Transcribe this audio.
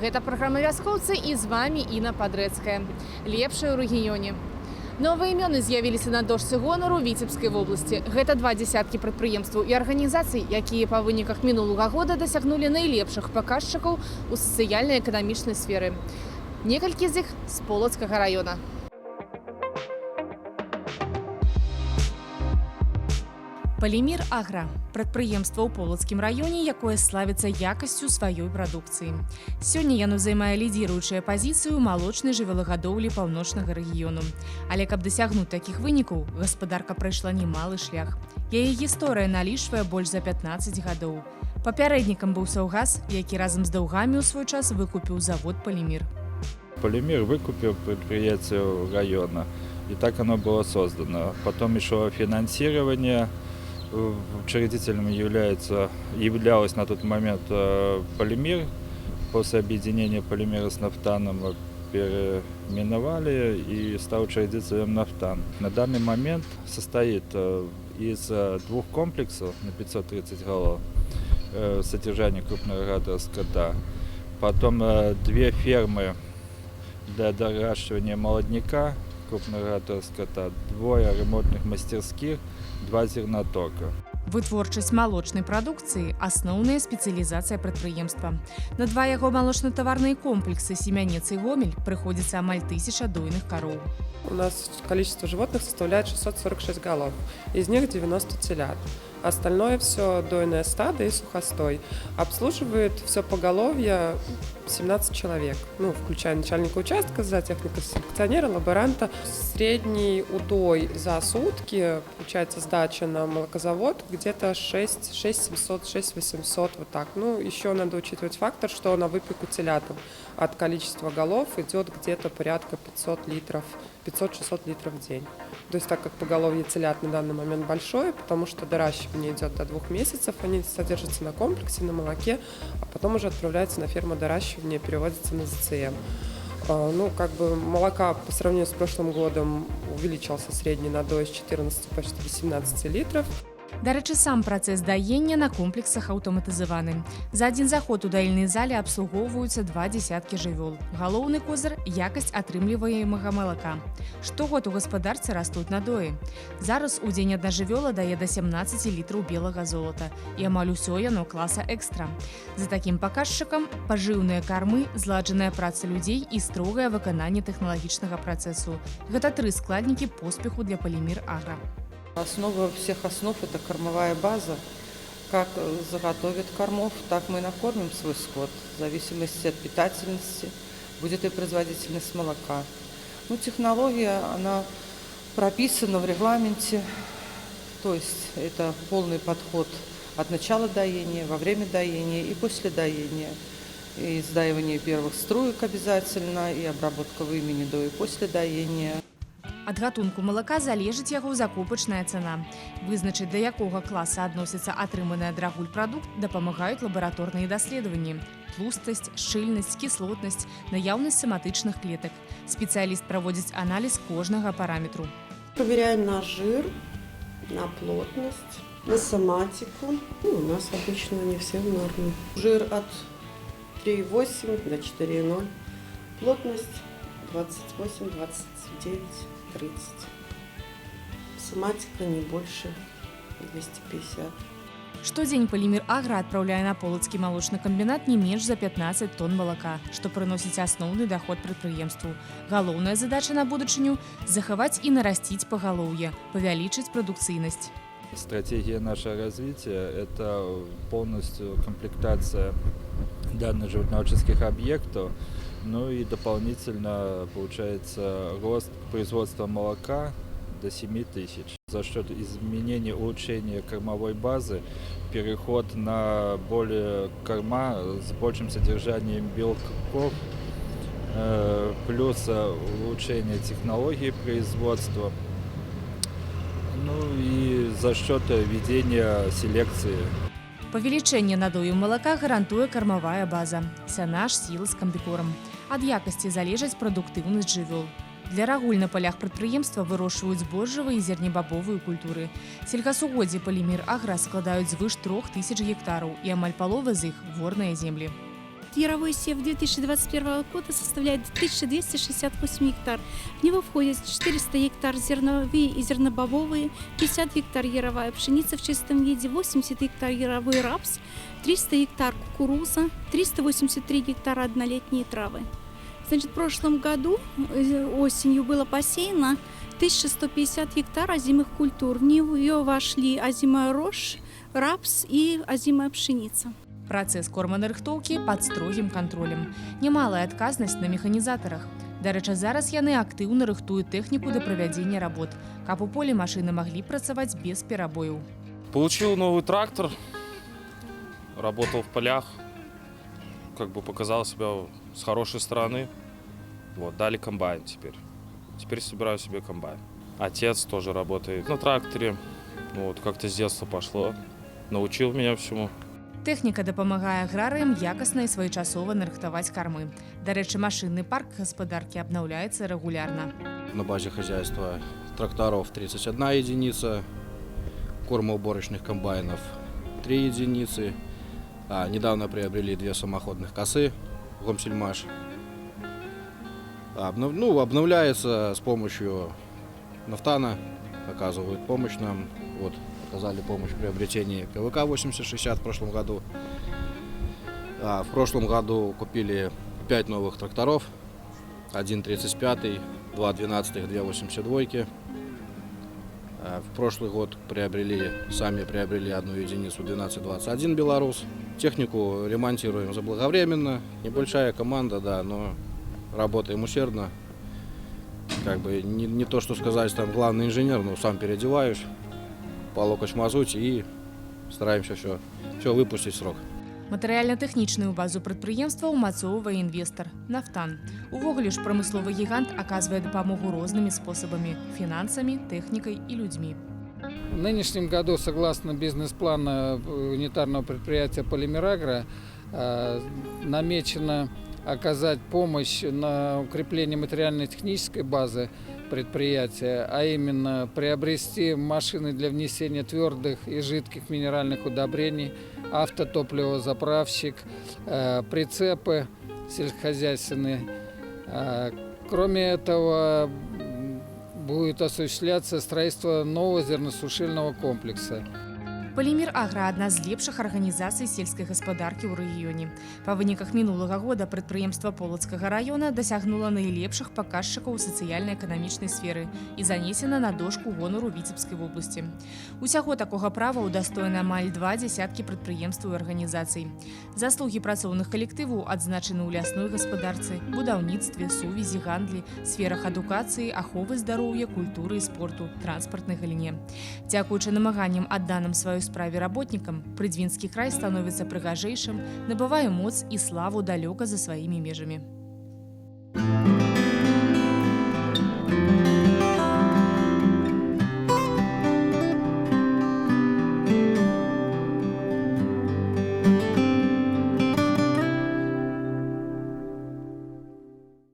Гэта праграма «Вяскоўцы» і з вами Інна Падрэцкая. Лепшая ў рэгіёне. Новыя імёны з'явіліся на дошцы гонару Віцебскай вобласці. Гэта 2 дзясяткі прадпрыемстваў і арганізацый, якія па выніках мінулага года дасягнулі найлепшых паказчыкаў у сацыяльна-эканамічнай сферы. Некалькі з іх з Полацкага раёна. Полімір Агра – прадпрыемства ў Полацкім раёне, якое славіцца якасцю сваёй прадукцыі. Сёння яно займае лідзіруючую пазіцыю малочнай жывёлагадоўлі паўночнага рэгіёну. Але каб дасягнуць такіх вынікаў, гаспадарка прайшла немалы шлях. Яе гісторыя налічвае больш за 15 гадоў. Папярэднікам быў Саўгас, які разам з даўгамі ў свой час выкупіў завод «Полимир». «Полимир» выкупил предприятие района, и так оно было создано. Потом еще финансирование. Учредителем являлось на тот момент «Полимир». После объединения «Полимира» с «Нафтаном» переименовали и стал учредителем «Нафтан». На данный момент состоит из 2 комплексов на 530 голов содержания крупного рогатого скота, потом 2 фермы для доращивания молодняка крупного рогатого скота, 2 ремонтных мастерских, 2 зернотока. Вытворчасць малочнай прадукцыі – асноўная спецыялізацыя прадпрыемства. На 2 яго малочна-таварныя комплексы «Семянец» и «Гомель» прыходзіцца амаль 1000 дойных коров. У нас количество животных составляет 646 голов, из них 90 телят. Остальное все дойное стадо и сухостой. Обслуживает все поголовье 17 человек, включая начальника участка, зоотехника, селекционера, лаборанта. Средний удой за сутки, получается сдача на молокозавод, где-то 6700, 6800, вот так. Еще надо учитывать фактор, что на выпеку телятам от количества голов идет где-то порядка 500-600 литров в день. То есть так как поголовье телят на данный момент большое, потому что доращивание идет до 2 месяцев, они содержатся на комплексе, на молоке, а потом уже отправляются на ферму доращивания, переводятся на ЗЦМ. Молока по сравнению с прошлым годом увеличился средний надой с 14 почти до 17 литров. Дарэчы, сам працэс даення на комплексах аўтаматызаваны. За адзін заход у даільнай зале абслугоўваюцца 2 дзясяткі жывёл. Галоўны козыр – якасць атрымліваемага малака. Штогод у гаспадарцы растуць надоі. Зараз у дзень адна жывёла дае да 17 літраў белага золата. І амаль усё яно класа экстра. За такім паказчыкам – пажыўныя кармы, зладжаная праца людзей і строгае выкананне тэхналагічнага працэсу. Гэта 3 складнікі поспеху для «Полимир Агра». Основа всех основ – это кормовая база. Как заготовят кормов, так мы и накормим свой скот. В зависимости от питательности будет и производительность молока. Технология, она прописана в регламенте. То есть это полный подход от начала доения, во время доения и после доения. И сдаивание первых струек обязательно, и обработка вымени до и после доения. Ад гатунку малака залежыць яго закупачная цана. Вызначыць, да якога класа адносіцца атрыманы ад рагуль прадукт, дапамагаюць лабараторныя даследаванні. Тлустасць, шчыльнасць, кіслотнасць, наяўнасць соматычных клетак. Спецыяліст праводзіць аналіз кожнага параметру. Проверяем на жир, на плотность, на соматику. У нас обычно не все в норме. Жир от 3,8 до 4,0. Плотность 28, 29. 30. Соматика не больше 250. Штодзень «Полимир Агра» адпраўляе на Полацкі малочны камбінат не менш за 15 тонн малака, што прыносіць асноўны даход прадпрыемству. Галоўная задача на будучыню – захаваць і нарасціць пагалоўе, павялічыць прадукцыйнасць. Стратегия нашего развития – это полностью комплектация данных животноводческих объектов. И дополнительно получается рост производства молока до 7000. За счет изменения, улучшения кормовой базы, переход на более корма с большим содержанием белков, плюс улучшение технологии производства, и за счет ведения селекции. Павелічэнне надою малака гарантуе кармавая база, сянаж, сілы з камбікорам. Ад якасці залежаць прадуктыўнасць жывёл. Для рагуль на полях прадпрыемства вырошчваюць збожжавыя і зернебабовыя культуры. Сельгасугоддзі «Полимир Агра» складаюць звыш 3000 гектараў, і амаль палова з іх – горныя землі. яровой сев 2021 года составляет 1268 гектар. В него входит 400 гектар зерновые и зернобобовые, 50 гектар яровая пшеница в чистом виде, 80 гектар яровой рапс, 300 гектар кукуруза, 383 гектара однолетние травы. Значит, в прошлом году осенью было посеяно 1150 гектар озимых культур. В нее вошли озимая рожь, рапс и озимая пшеница. Працэс корманарыхтоўкі пад строгім кантролем. Немалая адказнасць на механізатарах. Дарэчы, зараз яны актыўна рыхтуюць тэхніку да правядзення работ, каб у полі машыны маглі працаваць без перабояў. Получил новый трактор, работал в полях, как бы показал себя с хорошей стороны. Вот, дали комбайн теперь. Теперь собираю себе комбайн. Отец тоже работает на тракторе. Вот, как-то с детства пошло. Научил меня всему. Тэхніка дапамагае аграрыям якасна і своечасова нарыхтаваць кармы. Дарэчы, машынны парк гаспадаркі абнаўляецца рэгулярна. На базе хозяйства тракторов 31 единица, кормоуборочных комбайнов 3 единицы. Недавно приобрели 2 самоходных косы Гомсельмаш. Обновляется с помощью нафтана, оказывают помощь нам. Вот, оказали помощь в приобретении КВК 8060 в прошлом году. В прошлом году купили 5 новых тракторов. 1 35, 2 12, 2 82. В прошлый год сами приобрели одну единицу 1221 белорус. Технику ремонтируем заблаговременно. Небольшая команда, да, но работаем усердно. Как бы не то, что сказать, там главный инженер, но сам переодеваюсь, по локоть мазуть и стараемся все выпустить в срок. Матэрыяльна-тэхнічную базу прадпрыемства ўмацоўвае інвестар «Нафтан». Увогуле ж прамысловы гігант аказвае дапамогу рознымі спосабамі – фінансамі, тэхнікай і людзьмі. В нынешнем году, согласно бизнес-плану унитарного предприятия «Полимерагро», намечено оказать помощь на укрепление материально-технической базы предприятия, а именно приобрести машины для внесения твердых и жидких минеральных удобрений, автотопливозаправщик, прицепы сельскохозяйственные. Кроме этого, будет осуществляться строительство нового зерносушильного комплекса. Полимер Агра – адна з лепшых арганізацый сельскай гаспадаркі ў рэгіёне. Па выніках мінулага года прадпрыемства Полацкага раёна дасягнула найлепшых паказчыкаў у сацыяльна-эканамічнай сферы і занесена на дошку гонару Віцебскай вобласці. Усяго такога права ўдастоена амаль 2 дзясяткі прадпрыемстваў і арганізацый. Заслугі працоўных калектываў адзначаны ў лясной гаспадарцы, будаўніцтве, сувязі, гандлі, сферах адукацыі, аховы здароўя, культуры і спорту, транспартнай галіне. Дзякуючы намаганням адданым сваёй справе работникам, Прыдзьвінскі край становіцца прыгажэйшым, набывае моц і славу далёка за сваімі межамі.